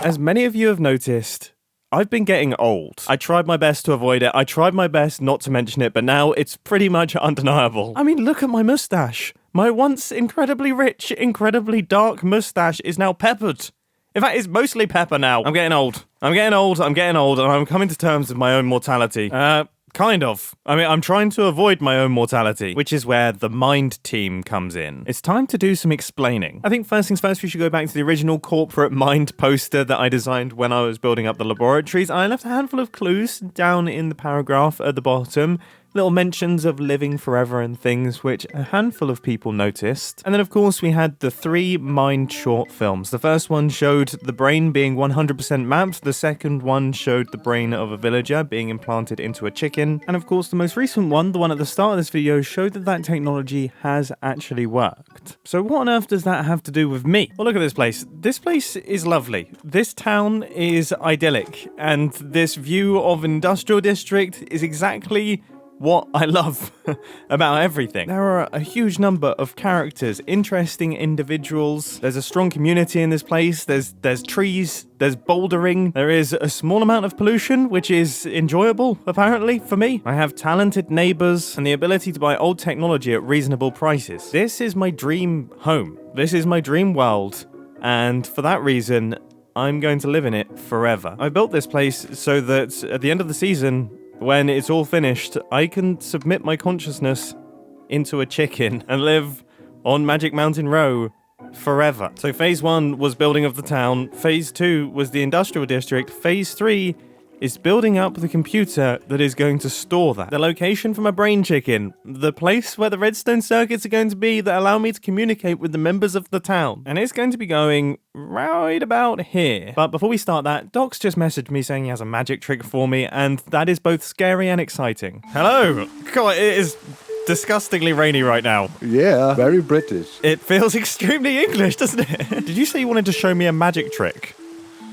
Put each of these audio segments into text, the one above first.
As many of you have noticed, I've been getting old. I tried my best to avoid it. I tried my best not to mention it, but now it's pretty much undeniable. I mean, look at my mustache. My once incredibly rich, incredibly dark mustache is now peppered. In fact, it's mostly pepper now. I'm getting old. I'm getting old, and I'm coming to terms with my own mortality. Kind of. I mean, I'm trying to avoid my own mortality, which is where the mind team comes in. It's time to do some explaining. I think first things first, we should go back to the original corporate mind poster that I designed when I was building up the laboratories. I left a handful of clues down in the paragraph at the bottom. Little mentions of living forever and things, which a handful of people noticed. And then, of course, we had the 3 mind short films. The first one showed the brain being 100% mapped. The second one showed the brain of a villager being implanted into a chicken. And, of course, the most recent one, the one at the start of this video, showed that that technology has actually worked. So what on earth does that have to do with me? Well, look at this place. This place is lovely. This town is idyllic. And this view of an industrial district is exactly what I love about everything. There are a huge number of characters, interesting individuals. There's a strong community in this place. There's trees, there's bouldering. There is a small amount of pollution, which is enjoyable, apparently, for me. I have talented neighbors and the ability to buy old technology at reasonable prices. This is my dream home. This is my dream world. And for that reason, I'm going to live in it forever. I built this place so that at the end of the season, when it's all finished, I can submit my consciousness into a chicken and live on Magic Mountain Row forever. So phase 1 was building of the town, phase 2 was the industrial district, phase 3 is building up the computer that is going to store that. The location for my brain chicken, the place where the redstone circuits are going to be that allow me to communicate with the members of the town. And it's going to be going right about here. But before we start that, Doc's just messaged me saying he has a magic trick for me, and that is both scary and exciting. Hello! God, it is disgustingly rainy right now. Yeah, very British. It feels extremely English, doesn't it? Did you say you wanted to show me a magic trick?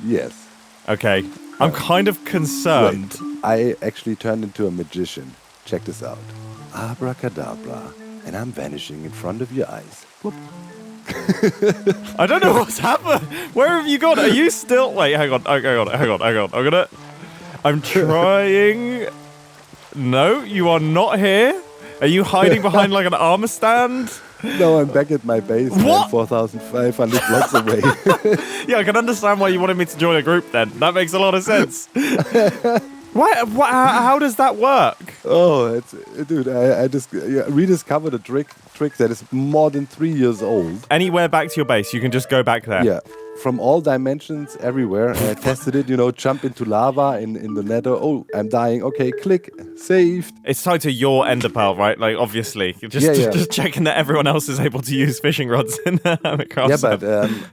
Yes. Okay. I'm kind of concerned. Wait, I actually turned into a magician. Check this out. Abracadabra. And I'm vanishing in front of your eyes. Whoop. I don't know what's happened. Where have you gone? Are you still... Wait, hang on. I'm trying... No, you are not here. Are you hiding behind like an armor stand? No, I'm back at my base. What? I'm 4,500 blocks away. Yeah, I can understand why you wanted me to join a group then. That makes a lot of sense. How does that work? Oh, dude, I just rediscovered a trick that is more than 3 years old. Anywhere back to your base, you can just go back there. Yeah. From all dimensions, everywhere. I tested it, jump into lava in the nether. Oh, I'm dying. Okay, click, saved. It's tied to your ender pearl, right? Like, obviously. Just checking that everyone else is able to use fishing rods in the Hermitcraft.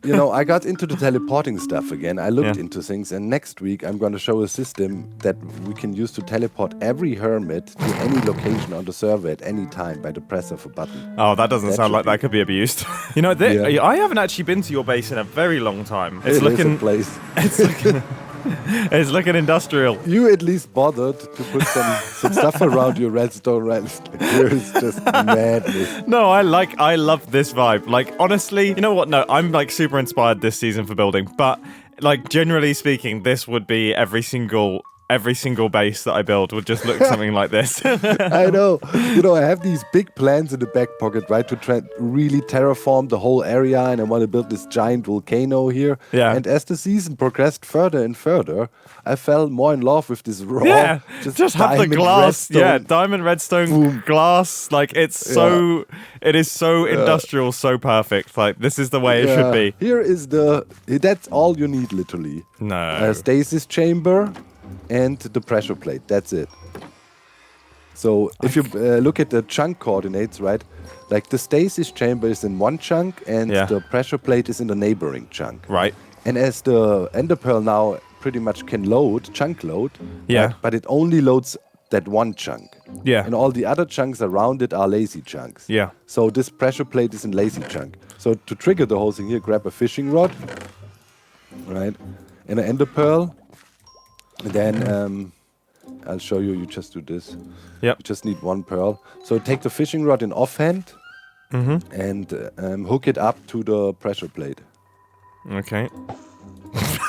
Yeah, but, I got into the teleporting stuff again. I looked into things, and next week I'm going to show a system that we can use to teleport every hermit to any location on the server at any time by the press of a button. Oh, that doesn't sound like that could be abused. I haven't actually been to your base in a very long time. It's looking place. It's looking industrial. You at least bothered to put some stuff around your redstone. Here is just madness. No, I love this vibe. Like, honestly, you know what? No, I'm like super inspired this season for building, but like generally speaking, this would be every single base that I build would just look something like this. I know. I have these big plans in the back pocket, right, to really terraform the whole area, and I want to build this giant volcano here. Yeah. And as the season progressed further and further, I fell more in love with this raw, just have the glass, diamond redstone glass. Like it is so industrial, so perfect. Like this is the way it should be. Here is that's all you need, literally. No. Stasis chamber. And the pressure plate, that's it. So if you look at the chunk coordinates, right, like the stasis chamber is in one chunk and the pressure plate is in the neighboring chunk. Right. And as the ender pearl now pretty much can chunk load, right, but it only loads that one chunk. Yeah. And all the other chunks around it are lazy chunks. Yeah. So this pressure plate is in lazy chunk. So to trigger the whole thing here, grab a fishing rod, right, and an ender pearl. And then I'll show you. You just do this. Yep. You just need one pearl. So take the fishing rod in offhand and hook it up to the pressure plate. Okay.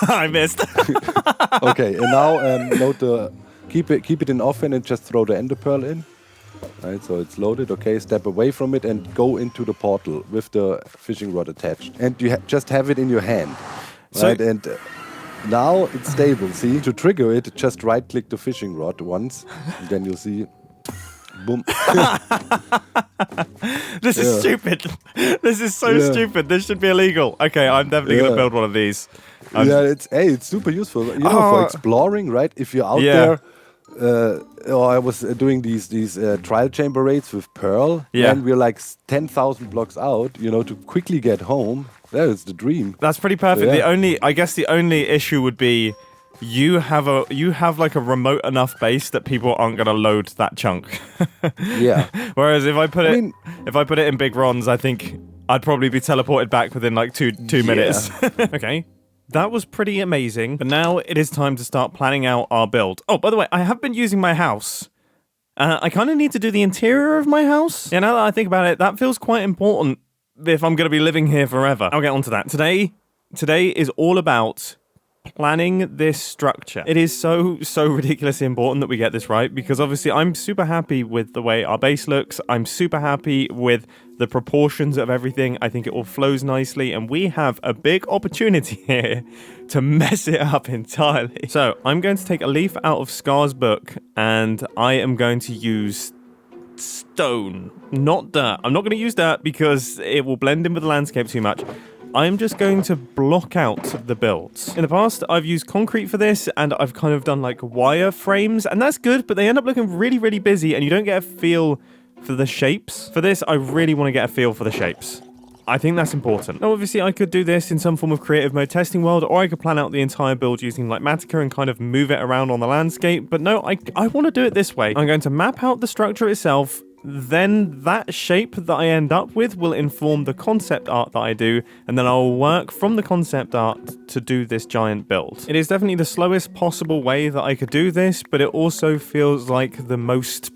I missed. Okay, and now load the keep it in off and just throw the ender pearl in. Right, so it's loaded. Okay, step away from it and go into the portal with the fishing rod attached, and you just have it in your hand, right? And now it's stable. See, to trigger it, just right-click the fishing rod once, and then you'll see. Boom. This is stupid. This is so stupid. This should be illegal. Okay, I'm definitely gonna build one of these. It's super useful. You know, for exploring, right? If you're out there. I was doing these trial chamber raids with Pearl. Yeah. And we're like 10,000 blocks out. You know, to quickly get home. That is the dream. That's pretty perfect. So, I guess the only issue would be you have like a remote enough base that people aren't gonna load that chunk. Yeah. Whereas if I put it in Big Ron's, I think I'd probably be teleported back within like two minutes. Okay. That was pretty amazing, but now it is time to start planning out our build. Oh, by the way, I have been using my house. I kind of need to do the interior of my house. Yeah, now that I think about it, that feels quite important if I'm going to be living here forever. I'll get onto that. Today is all about planning this structure. It is so ridiculously important that we get this right, because obviously I'm super happy with the way our base looks. I'm super happy with the proportions of everything. I think it all flows nicely, and we have a big opportunity here to mess it up entirely. So I'm going to take a leaf out of Scar's book, and I am going to use stone, not dirt. I'm not going to use dirt because it will blend in with the landscape too much. I'm just going to block out the builds. In the past, I've used concrete for this, and I've kind of done like wire frames, and that's good, but they end up looking really, really busy, and you don't get a feel for the shapes. For this, I really want to get a feel for the shapes. I think that's important. Now, obviously, I could do this in some form of creative mode testing world, or I could plan out the entire build using like Matica and kind of move it around on the landscape, but no, I want to do it this way. I'm going to map out the structure itself. Then that shape that I end up with will inform the concept art that I do, and then I'll work from the concept art to do this giant build. It is definitely the slowest possible way that I could do this, but it also feels like the most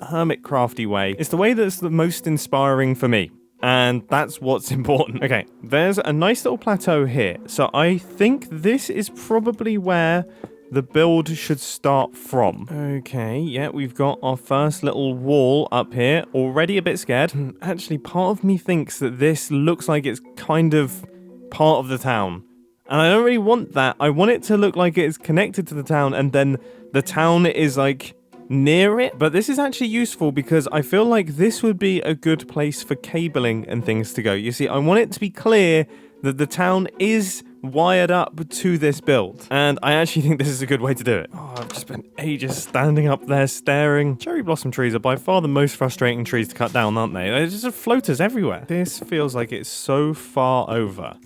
Hermitcrafty way. It's the way that's the most inspiring for me, and that's what's important. Okay, there's a nice little plateau here, so I think this is probably where the build should start from. Okay, yeah, we've got our first little wall up here. Already a bit scared. Actually, part of me thinks that this looks like it's kind of part of the town. And I don't really want that. I want it to look like it's connected to the town, and then the town is like near it. But this is actually useful because I feel like this would be a good place for cabling and things to go. You see, I want it to be clear that the town is wired up to this build, and I actually think this is a good way to do it. Oh, I've just spent ages standing up there staring. Cherry blossom trees are by far the most frustrating trees to cut down, aren't they? There's just floaters everywhere. This feels like it's so far over.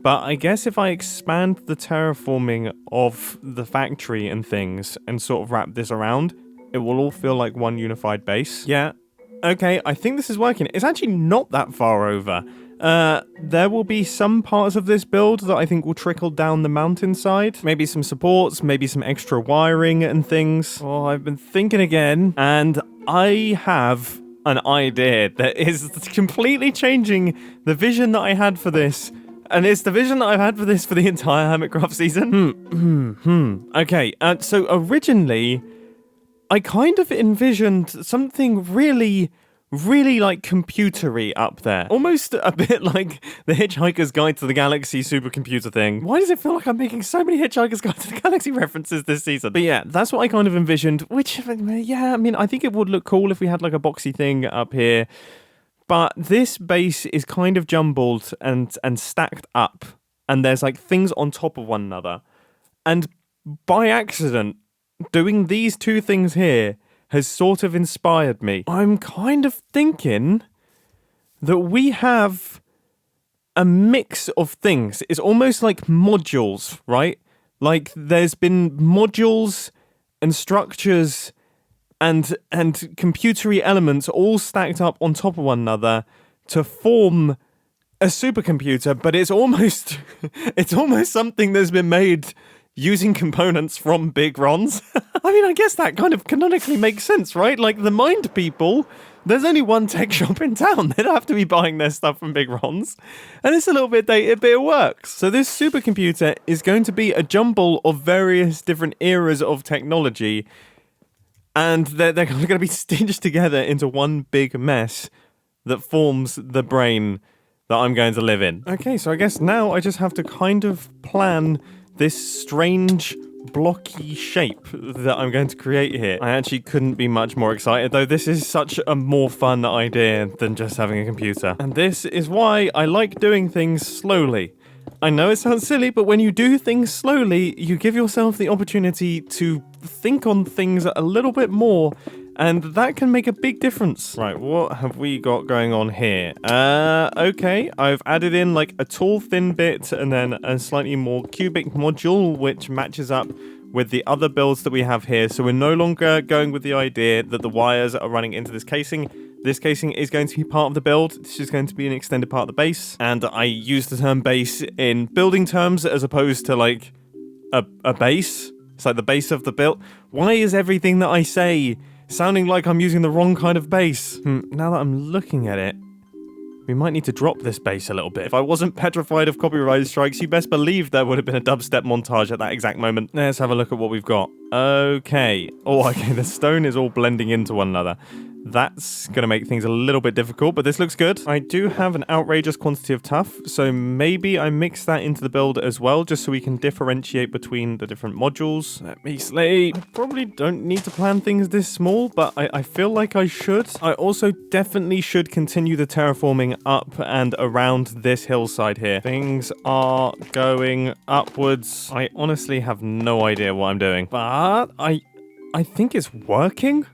But I guess if I expand the terraforming of the factory and things and sort of wrap this around, it will all feel like one unified base. Yeah, okay, I think this is working. It's actually not that far over. There will be some parts of this build that I think will trickle down the mountainside. Maybe some supports, maybe some extra wiring and things. Oh, I've been thinking again, and I have an idea that is completely changing the vision that I had for this. And it's the vision that I've had for this for the entire Hermitcraft season. Okay, so originally, I kind of envisioned something really like computery up there. Almost a bit like the Hitchhiker's Guide to the Galaxy supercomputer thing. Why does it feel like I'm making so many Hitchhiker's Guide to the Galaxy references this season? But yeah, that's what I kind of envisioned, which, yeah, I mean, I think it would look cool if we had like a boxy thing up here. But this base is kind of jumbled and stacked up, and there's like things on top of one another. And by accident, doing these two things here has sort of inspired me. I'm kind of thinking that we have a mix of things. It's almost like modules, right? Like there's been modules and structures and computery elements all stacked up on top of one another to form a supercomputer, but it's almost something that's been made using components from Big Ron's. I mean, I guess that kind of canonically makes sense, right? Like, the Mind people, there's only one tech shop in town. They'd have to be buying their stuff from Big Ron's. And it's a little bit dated, but it works. So this supercomputer is going to be a jumble of various different eras of technology. And they're going to be stitched together into one big mess that forms the brain that I'm going to live in. Okay, so I guess now I just have to kind of plan this strange blocky shape that I'm going to create here. I actually couldn't be much more excited, though. This is such a more fun idea than just having a computer. And this is why I like doing things slowly. I know it sounds silly, but when you do things slowly, you give yourself the opportunity to think on things a little bit more, and that can make a big difference. Right, what have we got going on here? Okay, I've added in like a tall, thin bit and then a slightly more cubic module, which matches up with the other builds that we have here. So we're no longer going with the idea that the wires are running into this casing. This casing is going to be part of the build. This is going to be an extended part of the base. And I use the term base in building terms as opposed to like a base. It's like the base of the build. Why is everything that I say sounding like I'm using the wrong kind of base? Now that I'm looking at it, we might need to drop this base a little bit. If I wasn't petrified of copyright strikes, you best believe there would have been a dubstep montage at that exact moment. Let's have a look at what we've got. Okay. Oh, okay, the stone is all blending into one another. That's going to make things a little bit difficult, but this looks good. I do have an outrageous quantity of tuff, so maybe I mix that into the build as well, just so we can differentiate between the different modules. Let me sleep. I probably don't need to plan things this small, but I feel like I should. I also definitely should continue the terraforming up and around this hillside here. Things are going upwards. I honestly have no idea what I'm doing, but I think it's working.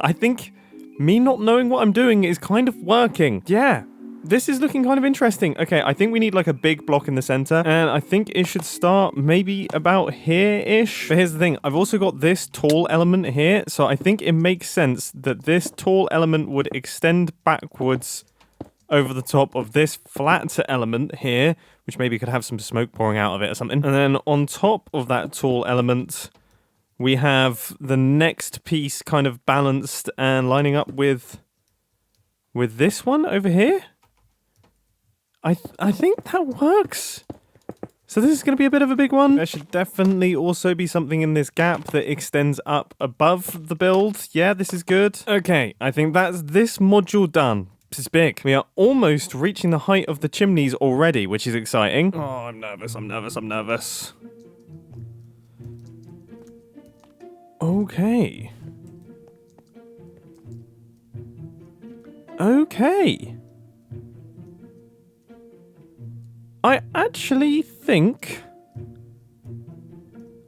I think me not knowing what I'm doing is kind of working. Yeah, this is looking kind of interesting. Okay, I think we need like a big block in the center, and I think it should start maybe about here-ish. But here's the thing, I've also got this tall element here, so I think it makes sense that this tall element would extend backwards over the top of this flat element here, which maybe could have some smoke pouring out of it or something. And then on top of that tall element, we have the next piece kind of balanced and lining up with this one over here. I think that works. So this is going to be a bit of a big one. There should definitely also be something in this gap that extends up above the build. Yeah, this is good. Okay, I think that's this module done. This is big. We are almost reaching the height of the chimneys already, which is exciting. Oh, I'm nervous. Okay. I actually think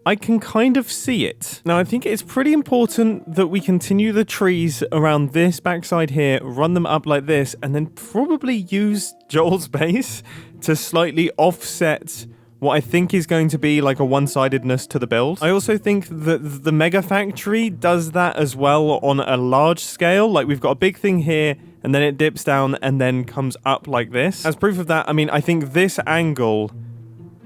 I can kind of see it. Now, I think it's pretty important that we continue the trees around this backside here, run them up like this, and then probably use Joel's base to slightly offset what I think is going to be like a one-sidedness to the build. I also think that the Mega Factory does that as well on a large scale. Like, we've got a big thing here, and then it dips down and then comes up like this. As proof of that, I mean, I think this angle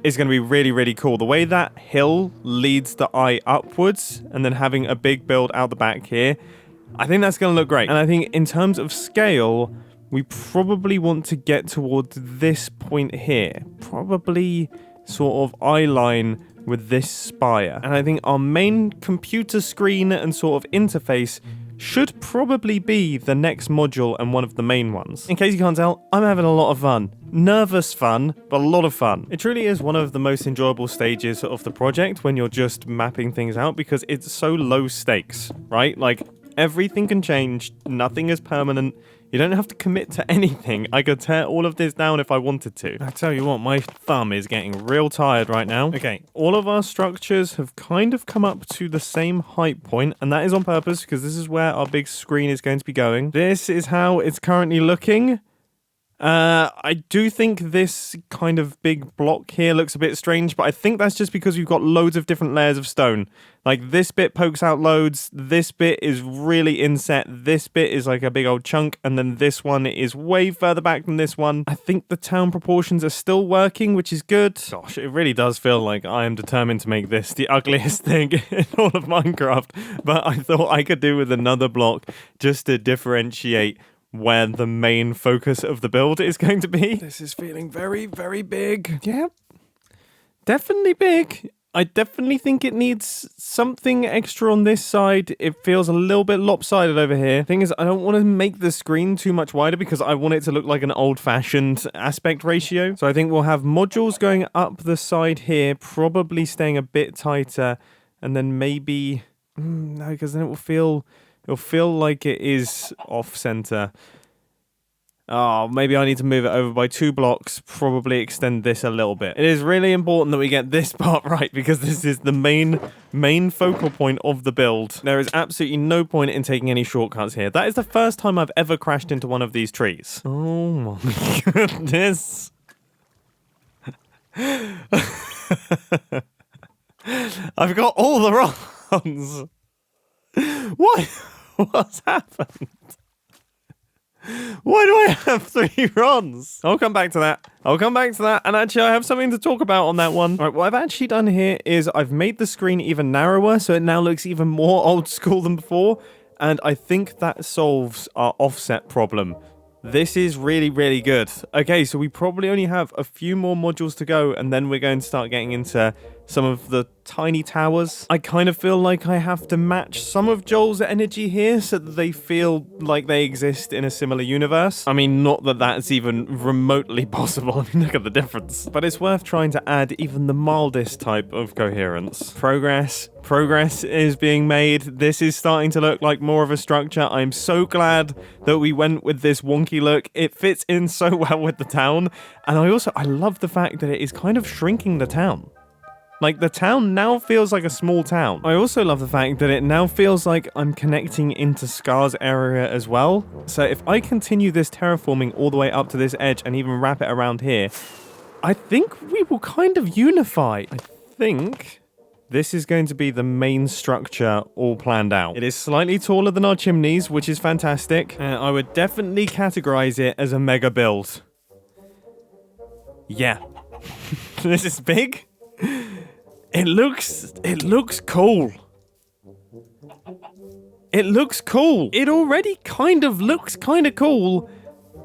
is going to be really, really cool. The way that hill leads the eye upwards, and then having a big build out the back here, I think that's going to look great. And I think in terms of scale, we probably want to get towards this point here. Probably sort of eye line with this spire. And I think our main computer screen and sort of interface should probably be the next module and one of the main ones. In case you can't tell, I'm having a lot of fun. Nervous fun, but a lot of fun. It truly is one of the most enjoyable stages of the project when you're just mapping things out, because it's so low stakes, right? Like, everything can change, nothing is permanent. You don't have to commit to anything. I could tear all of this down if I wanted to. I tell you what, my thumb is getting real tired right now. Okay, all of our structures have kind of come up to the same height point, and that is on purpose because this is where our big screen is going to be going. This is how it's currently looking. I do think this kind of big block here looks a bit strange, but I think that's just because we've got loads of different layers of stone. Like, this bit pokes out loads, this bit is really inset, this bit is like a big old chunk, and then this one is way further back than this one. I think the town proportions are still working, which is good. Gosh, it really does feel like I am determined to make this the ugliest thing in all of Minecraft, but I thought I could do with another block just to differentiate where the main focus of the build is going to be. This is feeling very, very big. Yeah, definitely big. I definitely think it needs something extra on this side. It feels a little bit lopsided over here. Thing is, I don't want to make the screen too much wider because I want it to look like an old-fashioned aspect ratio. So I think we'll have modules going up the side here, probably staying a bit tighter, and then maybe... no, because then it will feel... It'll feel like it is off-center. Oh, maybe I need to move it over by 2 blocks, probably extend this a little bit. It is really important that we get this part right because this is the main focal point of the build. There is absolutely no point in taking any shortcuts here. That is the first time I've ever crashed into one of these trees. Oh my goodness. I've got all the wrongs. What? What's happened? Why do I have 3 runs? I'll come back to that. And actually, I have something to talk about on that one. All right, what I've actually done here is I've made the screen even narrower, so it now looks even more old school than before. And I think that solves our offset problem. This is really, really good. Okay, so we probably only have a few more modules to go, and then we're going to start getting into some of the tiny towers. I kind of feel like I have to match some of Joel's energy here so that they feel like they exist in a similar universe. I mean, not that that's even remotely possible. I mean, look at the difference. But it's worth trying to add even the mildest type of coherence. Progress is being made. This is starting to look like more of a structure. I'm so glad that we went with this wonky look. It fits in so well with the town. And I love the fact that it is kind of shrinking the town. Like, the town now feels like a small town. I also love the fact that it now feels like I'm connecting into Scar's area as well. So if I continue this terraforming all the way up to this edge and even wrap it around here, I think we will kind of unify. I think this is going to be the main structure all planned out. It is slightly taller than our chimneys, which is fantastic. I would definitely categorize it as a mega build. Yeah. This is big. It looks cool. It looks cool. It already kind of looks kind of cool.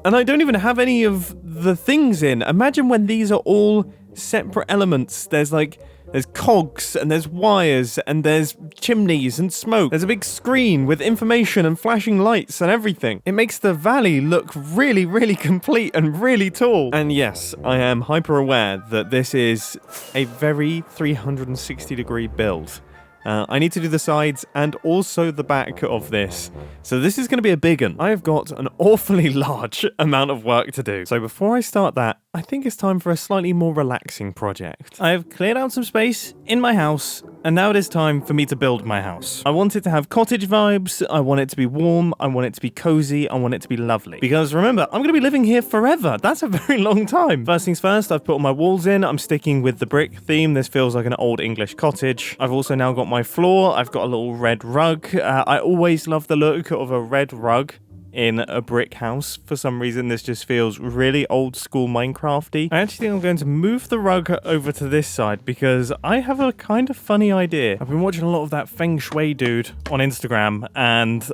And I don't even have any of the things in. Imagine when these are all separate elements. There's cogs and there's wires and there's chimneys and smoke. There's a big screen with information and flashing lights and everything. It makes the valley look really, really complete and really tall. And yes, I am hyper aware that this is a very 360-degree build. I need to do the sides and also the back of this. So this is going to be a big one. I have got an awfully large amount of work to do. So before I start that, I think it's time for a slightly more relaxing project. I have cleared out some space in my house, and now it is time for me to build my house. I want it to have cottage vibes, I want it to be warm, I want it to be cozy, I want it to be lovely. Because remember, I'm going to be living here forever. That's a very long time. First things first, I've put all my walls in. I'm sticking with the brick theme. This feels like an old English cottage. I've also now got my floor. I've got a little red rug. I always love the look of a red rug in a brick house. For some reason, this just feels really old school Minecrafty. I actually think I'm going to move the rug over to this side because I have a kind of funny idea. I've been watching a lot of that Feng Shui dude on Instagram, and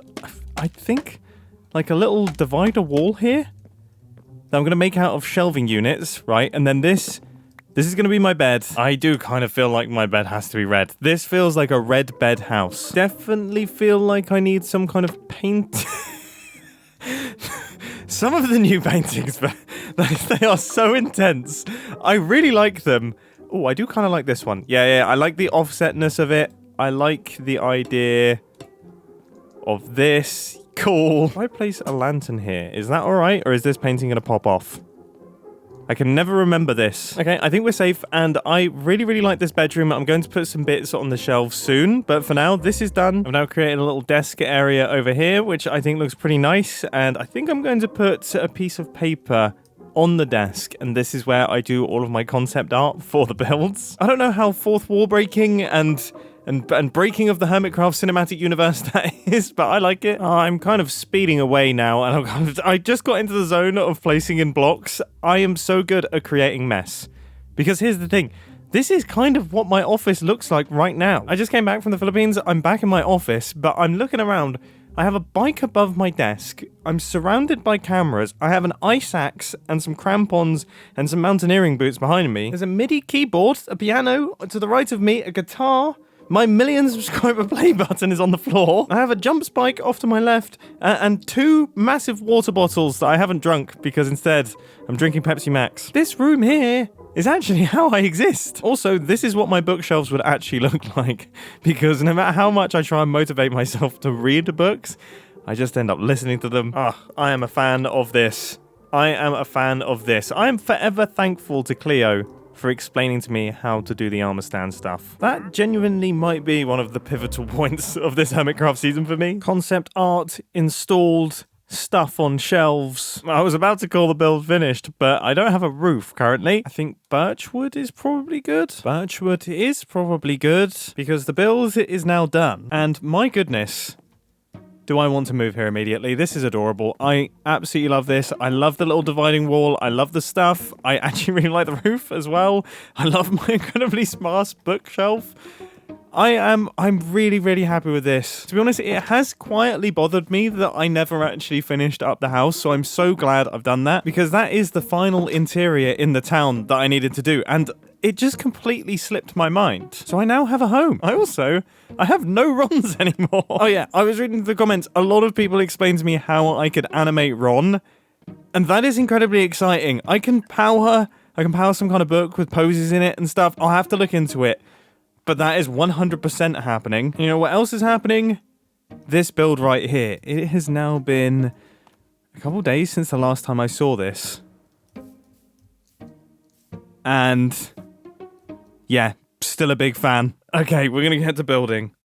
I think like a little divider wall here that I'm going to make out of shelving units, right? And then this is going to be my bed. I do kind of feel like my bed has to be red. This feels like a red bed house. Definitely feel like I need some kind of paint. Some of the new paintings, they are so intense. I really like them. Oh, I do kind of like this one. Yeah, I like the offsetness of it. I like the idea of this. Cool. If I place a lantern here, is that all right? Or is this painting going to pop off? I can never remember this. Okay, I think we're safe, and I really, really like this bedroom. I'm going to put some bits on the shelves soon, but for now, this is done. I've now created a little desk area over here, which I think looks pretty nice, and I think I'm going to put a piece of paper on the desk, and this is where I do all of my concept art for the builds. I don't know how fourth wall breaking and breaking of the Hermitcraft cinematic universe that is, but I like it. I'm kind of speeding away now, and I just got into the zone of placing in blocks. I am so good at creating mess. Because here's the thing. This is kind of what my office looks like right now. I just came back from the Philippines. I'm back in my office, but I'm looking around. I have a bike above my desk. I'm surrounded by cameras. I have an ice axe and some crampons and some mountaineering boots behind me. There's a MIDI keyboard, a piano to the right of me, a guitar. My million subscriber play button is on the floor. I have a jump spike off to my left and 2 massive water bottles that I haven't drunk because instead I'm drinking Pepsi Max. This room here is actually how I exist. Also, this is what my bookshelves would actually look like because no matter how much I try and motivate myself to read the books, I just end up listening to them. I am a fan of this. I am forever thankful to Cleo for explaining to me how to do the armor stand stuff. That genuinely might be one of the pivotal points of this Hermitcraft season for me. Concept art installed, stuff on shelves. I was about to call the build finished, but I don't have a roof currently. I think birchwood is probably good. Birchwood is probably good because the build is now done. And my goodness, do I want to move here immediately? This is adorable. I absolutely love this. I love the little dividing wall. I love the stuff. I actually really like the roof as well. I love my incredibly sparse bookshelf. I'm really, really happy with this. To be honest, it has quietly bothered me that I never actually finished up the house, so I'm so glad I've done that, because that is the final interior in the town that I needed to do, and it just completely slipped my mind. So I now have a home. I have no Rons anymore. Oh yeah, I was reading the comments. A lot of people explained to me how I could animate Ron, and that is incredibly exciting. I can power some kind of book with poses in it and stuff. I'll have to look into it. But that is 100% happening. You know what else is happening? This build right here. It has now been a couple days since the last time I saw this. And yeah, still a big fan. Okay, we're going to get to building.